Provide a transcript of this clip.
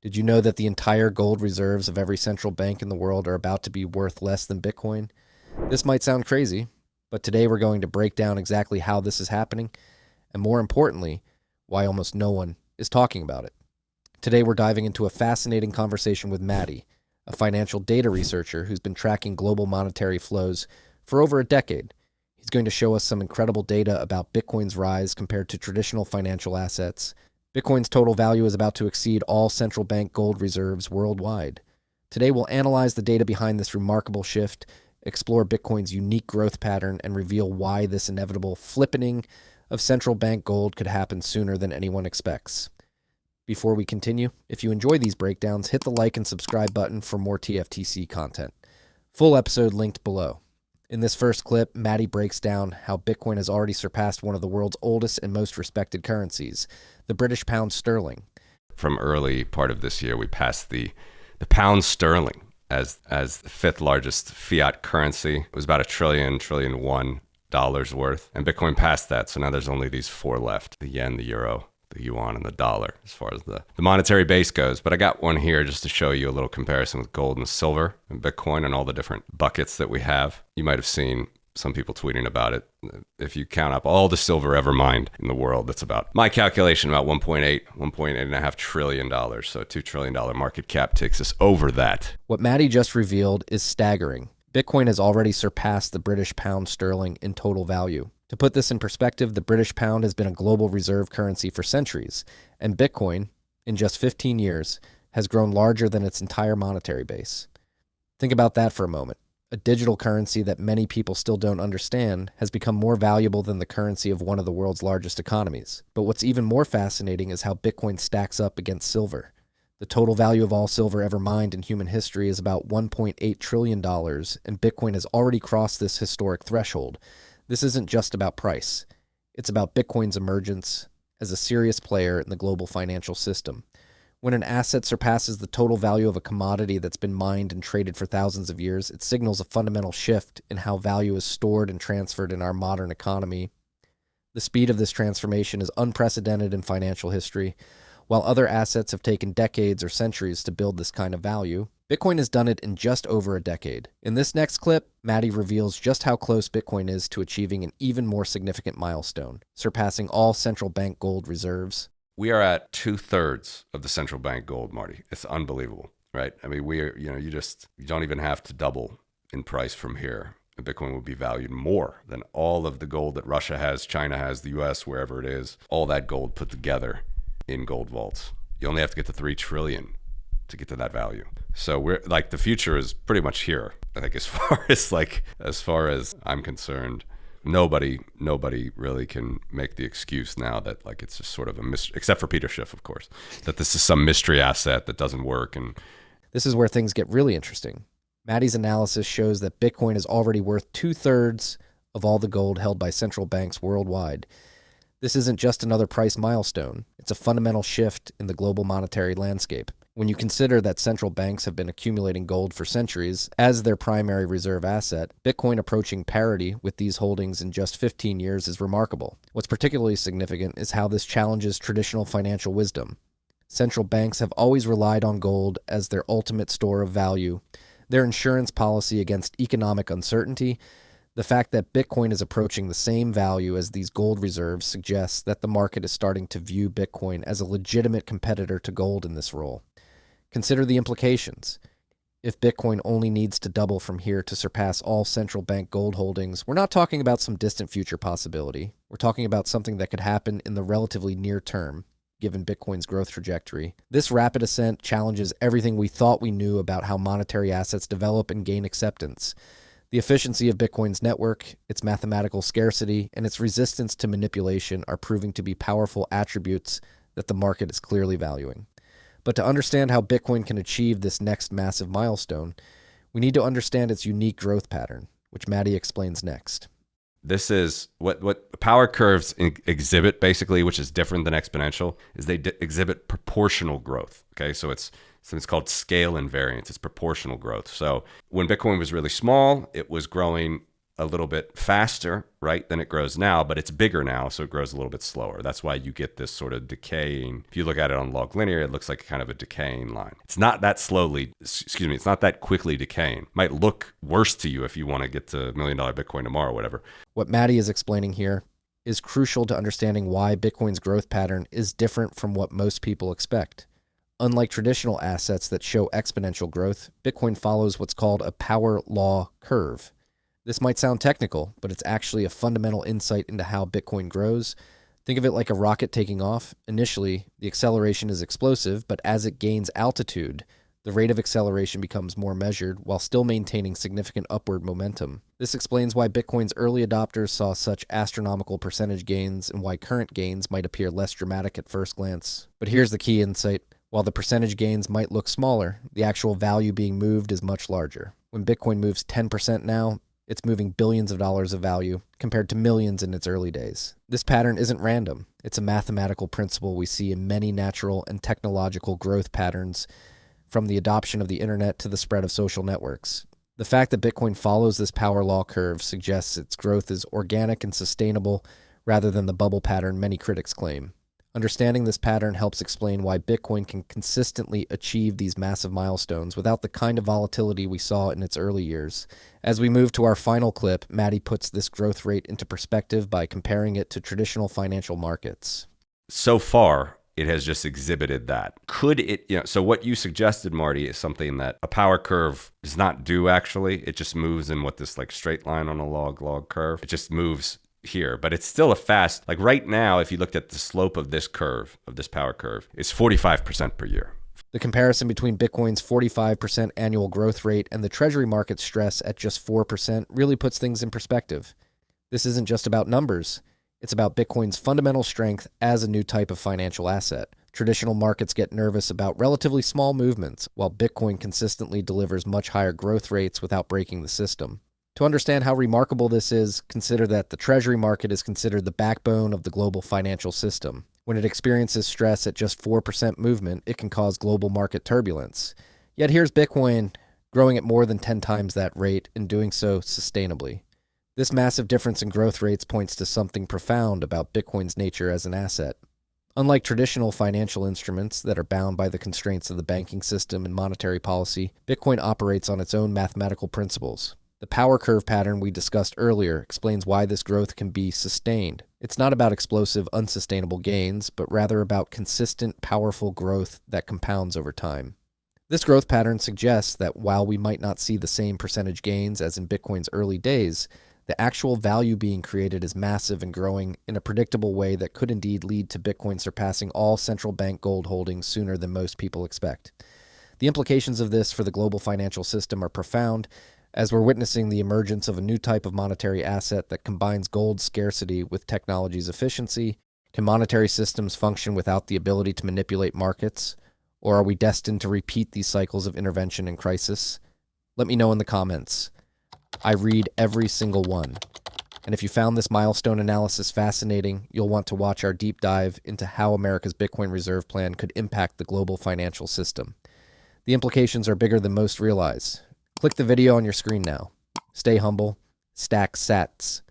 Did you know that the entire gold reserves of every central bank in the world are about to be worth less than Bitcoin? This might sound crazy, but today we're going to break down exactly how this is happening, and more importantly, why almost no one is talking about it. Today we're diving into a fascinating conversation with Matty, a financial data researcher who's been tracking global monetary flows for over a decade. He's going to show us some incredible data about Bitcoin's rise compared to traditional financial assets. Bitcoin's total value is about to exceed all central bank gold reserves worldwide. Today we'll analyze the data behind this remarkable shift, explore Bitcoin's unique growth pattern, and reveal why this inevitable flippening of central bank gold could happen sooner than anyone expects. Before we continue, if you enjoy these breakdowns, hit the like and subscribe button for more TFTC content. Full episode linked below. In this first clip, Matty breaks down how Bitcoin has already surpassed one of the world's oldest and most respected currencies, the British pound sterling. From early part of this year, we passed the pound sterling as the fifth largest fiat currency. It was about $1 trillion worth, and Bitcoin passed that. So now there's only these four left: the yen, the euro, the yuan, and the dollar, as far as the monetary base goes. But I got one here just to show you a little comparison with gold and silver and Bitcoin and all the different buckets that we have. You might have seen some people tweeting about it. If you count up all the silver ever mined in the world, that's about, my calculation, about $1.8 trillion. So a $2 trillion market cap takes us over that. What Matty just revealed is staggering. Bitcoin has already surpassed the British pound sterling in total value. To put this in perspective, the British pound has been a global reserve currency for centuries, and Bitcoin, in just 15 years, has grown larger than its entire monetary base. Think about that for a moment. A digital currency that many people still don't understand has become more valuable than the currency of one of the world's largest economies. But what's even more fascinating is how Bitcoin stacks up against silver. The total value of all silver ever mined in human history is about $1.8 trillion, and Bitcoin has already crossed this historic threshold. This isn't just about price. It's about Bitcoin's emergence as a serious player in the global financial system. When an asset surpasses the total value of a commodity that's been mined and traded for thousands of years, it signals a fundamental shift in how value is stored and transferred in our modern economy. The speed of this transformation is unprecedented in financial history. While other assets have taken decades or centuries to build this kind of value, Bitcoin has done it in just over a decade. In this next clip, Matty reveals just how close Bitcoin is to achieving an even more significant milestone, surpassing all central bank gold reserves. We are at 2/3 of the central bank gold, Marty. It's unbelievable, right? I mean, you don't even have to double in price from here. And Bitcoin will be valued more than all of the gold that Russia has, China has, the US, wherever it is, all that gold put together in gold vaults. You only have to get to 3 trillion to get to that value. So we're like, the future is pretty much here. I think as far as I'm concerned, nobody really can make the excuse now that like it's just sort of a mystery, except for Peter Schiff, of course, that this is some mystery asset that doesn't work. And this is where things get really interesting. Matty's analysis shows that Bitcoin is already worth 2/3 of all the gold held by central banks worldwide. This isn't just another price milestone. It's a fundamental shift in the global monetary landscape. When you consider that central banks have been accumulating gold for centuries as their primary reserve asset, Bitcoin approaching parity with these holdings in just 15 years is remarkable. What's particularly significant is how this challenges traditional financial wisdom. Central banks have always relied on gold as their ultimate store of value, their insurance policy against economic uncertainty. The fact that Bitcoin is approaching the same value as these gold reserves suggests that the market is starting to view Bitcoin as a legitimate competitor to gold in this role. Consider the implications. If Bitcoin only needs to double from here to surpass all central bank gold holdings, we're not talking about some distant future possibility. We're talking about something that could happen in the relatively near term, given Bitcoin's growth trajectory. This rapid ascent challenges everything we thought we knew about how monetary assets develop and gain acceptance. The efficiency of Bitcoin's network, its mathematical scarcity, and its resistance to manipulation are proving to be powerful attributes that the market is clearly valuing. But to understand how Bitcoin can achieve this next massive milestone, we need to understand its unique growth pattern, which Matty explains next. This is what power curves exhibit, basically, which is different than exponential, is they exhibit proportional growth. Okay, so it's called scale invariance. It's proportional growth. So when Bitcoin was really small, it was growing a little bit faster, right, than it grows now, but it's bigger now, so it grows a little bit slower. That's why you get this sort of decaying. If you look at it on log linear, it looks like kind of a decaying line. It's not that it's not that quickly decaying. Might look worse to you if you want to get to $1 million Bitcoin tomorrow, whatever. What Matty is explaining here is crucial to understanding why Bitcoin's growth pattern is different from what most people expect. Unlike traditional assets that show exponential growth, Bitcoin follows what's called a power law curve. This might sound technical, but it's actually a fundamental insight into how Bitcoin grows. Think of it like a rocket taking off. Initially, the acceleration is explosive, but as it gains altitude, the rate of acceleration becomes more measured while still maintaining significant upward momentum. This explains why Bitcoin's early adopters saw such astronomical percentage gains and why current gains might appear less dramatic at first glance. But here's the key insight. While the percentage gains might look smaller, the actual value being moved is much larger. When Bitcoin moves 10% now, it's moving billions of dollars of value compared to millions in its early days. This pattern isn't random. It's a mathematical principle we see in many natural and technological growth patterns, from the adoption of the internet to the spread of social networks. The fact that Bitcoin follows this power law curve suggests its growth is organic and sustainable rather than the bubble pattern many critics claim. Understanding this pattern helps explain why Bitcoin can consistently achieve these massive milestones without the kind of volatility we saw in its early years. As we move to our final clip, Matty puts this growth rate into perspective by comparing it to traditional financial markets. So far, it has just exhibited that. Could it, so what you suggested, Marty, is something that a power curve does not do actually. It just moves in what this like straight line on a log curve. It just moves here, but it's still a fast, like right now, if you looked at the slope of this curve, of this power curve, it's 45% per year. The comparison between Bitcoin's 45% annual growth rate and the treasury market stress at just 4% really puts things in perspective. This isn't just about numbers. It's about Bitcoin's fundamental strength as a new type of financial asset. Traditional markets get nervous about relatively small movements, while Bitcoin consistently delivers much higher growth rates without breaking the system. To understand how remarkable this is, consider that the treasury market is considered the backbone of the global financial system. When it experiences stress at just 4% movement, it can cause global market turbulence. Yet here's Bitcoin growing at more than 10 times that rate and doing so sustainably. This massive difference in growth rates points to something profound about Bitcoin's nature as an asset. Unlike traditional financial instruments that are bound by the constraints of the banking system and monetary policy, Bitcoin operates on its own mathematical principles. The power curve pattern we discussed earlier explains why this growth can be sustained. It's not about explosive, unsustainable gains, but rather about consistent, powerful growth that compounds over time. This growth pattern suggests that while we might not see the same percentage gains as in Bitcoin's early days, the actual value being created is massive and growing in a predictable way that could indeed lead to Bitcoin surpassing all central bank gold holdings sooner than most people expect. The implications of this for the global financial system are profound, as we're witnessing the emergence of a new type of monetary asset that combines gold's scarcity with technology's efficiency. Can monetary systems function without the ability to manipulate markets? Or are we destined to repeat these cycles of intervention and crisis? Let me know in the comments. I read every single one. And if you found this milestone analysis fascinating, you'll want to watch our deep dive into how America's Bitcoin reserve plan could impact the global financial system. The implications are bigger than most realize. Click the video on your screen now. Stay humble, stack sats,